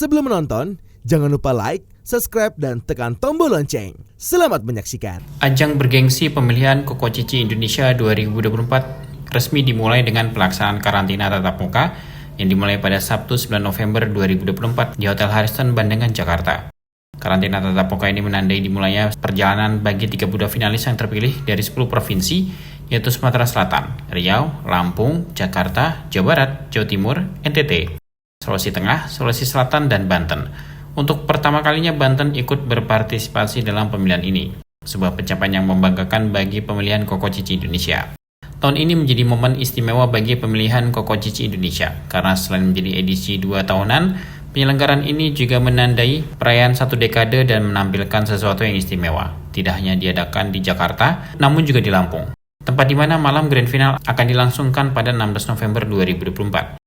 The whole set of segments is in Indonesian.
Sebelum menonton, jangan lupa like, subscribe, dan tekan tombol lonceng. Selamat menyaksikan. Ajang bergengsi pemilihan Koko Cici Indonesia 2024 resmi dimulai dengan pelaksanaan karantina tatap muka yang dimulai pada Sabtu 9 November 2024 di Hotel Hariston, Bandengan, Jakarta. Karantina tatap muka ini menandai dimulainya perjalanan bagi 32 finalis yang terpilih dari 10 provinsi, yaitu Sumatera Selatan, Riau, Lampung, Jakarta, Jawa Barat, Jawa Timur, NTT, Sulawesi Tengah, Sulawesi Selatan, dan Banten. Untuk pertama kalinya Banten ikut berpartisipasi dalam pemilihan ini, sebuah pencapaian yang membanggakan bagi pemilihan Koko Cici Indonesia. Tahun ini menjadi momen istimewa bagi pemilihan Koko Cici Indonesia, karena selain menjadi edisi 2 tahunan, penyelenggaraan ini juga menandai perayaan 1 dekade dan menampilkan sesuatu yang istimewa. Tidak hanya diadakan di Jakarta, namun juga di Lampung, tempat di mana malam grand final akan dilangsungkan pada 16 November 2024.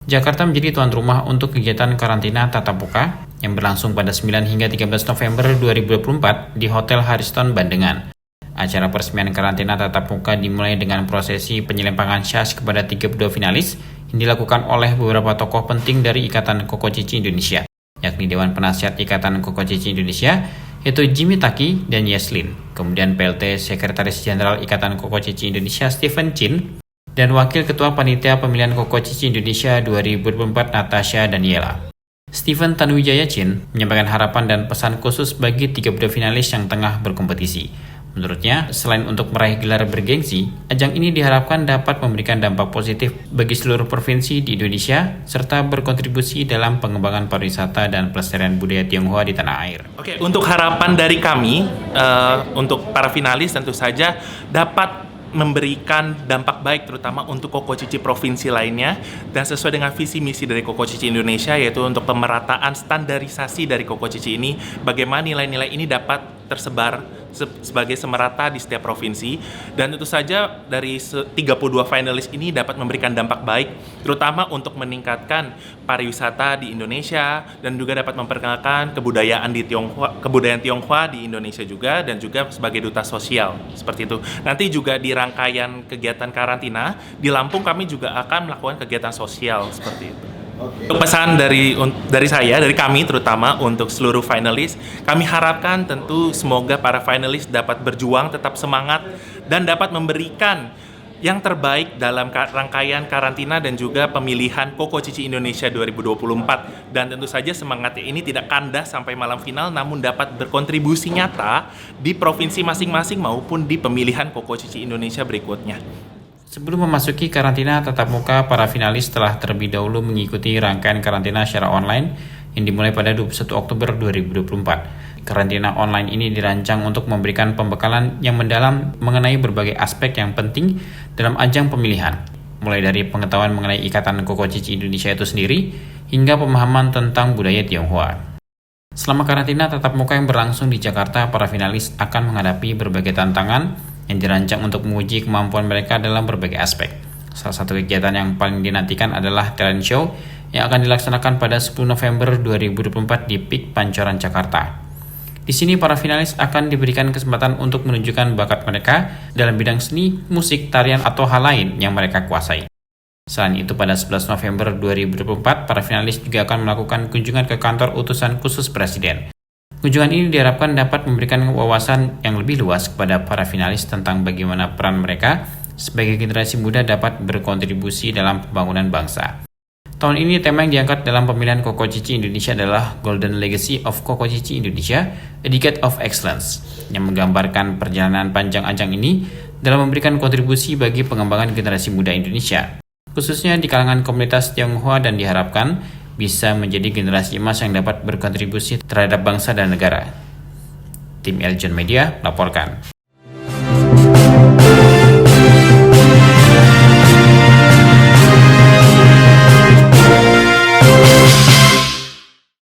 Jakarta menjadi tuan rumah untuk kegiatan karantina tatap muka yang berlangsung pada 9 hingga 13 November 2024 di Hotel Hariston, Bandengan. Acara peresmian karantina tatap muka dimulai dengan prosesi penyelempangan syas kepada 32 finalis yang dilakukan oleh beberapa tokoh penting dari Ikatan Koko Cici Indonesia, yakni Dewan Penasihat Ikatan Koko Cici Indonesia, yaitu Jimmy Taki dan Yeslin, kemudian PLT Sekretaris Jenderal Ikatan Koko Cici Indonesia Stephen Chin, dan Wakil Ketua Panitia Pemilihan Koko Cici Indonesia 2024 Natasha Daniela. Stephen Tanuwijaya Chin menyampaikan harapan dan pesan khusus bagi 32 finalis yang tengah berkompetisi. Menurutnya, selain untuk meraih gelar bergengsi, ajang ini diharapkan dapat memberikan dampak positif bagi seluruh provinsi di Indonesia, serta berkontribusi dalam pengembangan pariwisata dan pelestarian budaya Tionghoa di tanah air. Oke, untuk harapan dari kami, untuk para finalis tentu saja dapat memberikan dampak baik terutama untuk Koko Cici provinsi lainnya dan sesuai dengan visi misi dari Koko Cici Indonesia, yaitu untuk pemerataan standarisasi dari Koko Cici ini, bagaimana nilai-nilai ini dapat tersebar sebagai semerata di setiap provinsi, dan tentu saja dari 32 finalis ini dapat memberikan dampak baik terutama untuk meningkatkan pariwisata di Indonesia dan juga dapat memperkenalkan kebudayaan Tionghoa di Indonesia juga, dan juga sebagai duta sosial seperti itu. Nanti juga di rangkaian kegiatan karantina di Lampung kami juga akan melakukan kegiatan sosial seperti itu. Untuk pesan dari kami terutama untuk seluruh finalis, kami harapkan tentu semoga para finalis dapat berjuang tetap semangat dan dapat memberikan yang terbaik dalam rangkaian karantina dan juga pemilihan Koko Cici Indonesia 2024. Dan tentu saja semangatnya ini tidak kandas sampai malam final, namun dapat berkontribusi nyata di provinsi masing-masing maupun di pemilihan Koko Cici Indonesia berikutnya. Sebelum memasuki karantina tatap muka, para finalis telah terlebih dahulu mengikuti rangkaian karantina secara online yang dimulai pada 21 Oktober 2024. Karantina online ini dirancang untuk memberikan pembekalan yang mendalam mengenai berbagai aspek yang penting dalam ajang pemilihan, mulai dari pengetahuan mengenai Ikatan Koko Cici Indonesia itu sendiri, hingga pemahaman tentang budaya Tionghoa. Selama karantina tatap muka yang berlangsung di Jakarta, para finalis akan menghadapi berbagai tantangan yang dirancang untuk menguji kemampuan mereka dalam berbagai aspek. Salah satu kegiatan yang paling dinantikan adalah talent show yang akan dilaksanakan pada 10 November 2024 di PIK Pancoran, Jakarta. Di sini para finalis akan diberikan kesempatan untuk menunjukkan bakat mereka dalam bidang seni, musik, tarian, atau hal lain yang mereka kuasai. Selain itu, pada 11 November 2024, para finalis juga akan melakukan kunjungan ke kantor utusan khusus Presiden. Kunjungan ini diharapkan dapat memberikan wawasan yang lebih luas kepada para finalis tentang bagaimana peran mereka sebagai generasi muda dapat berkontribusi dalam pembangunan bangsa. Tahun ini tema yang diangkat dalam pemilihan Koko Cici Indonesia adalah Golden Legacy of Koko Cici Indonesia, A Decade of Excellence, yang menggambarkan perjalanan panjang ajang ini dalam memberikan kontribusi bagi pengembangan generasi muda Indonesia, khususnya di kalangan komunitas Tionghoa, dan diharapkan bisa menjadi generasi emas yang dapat berkontribusi terhadap bangsa dan negara. Tim Eljon Media laporkan.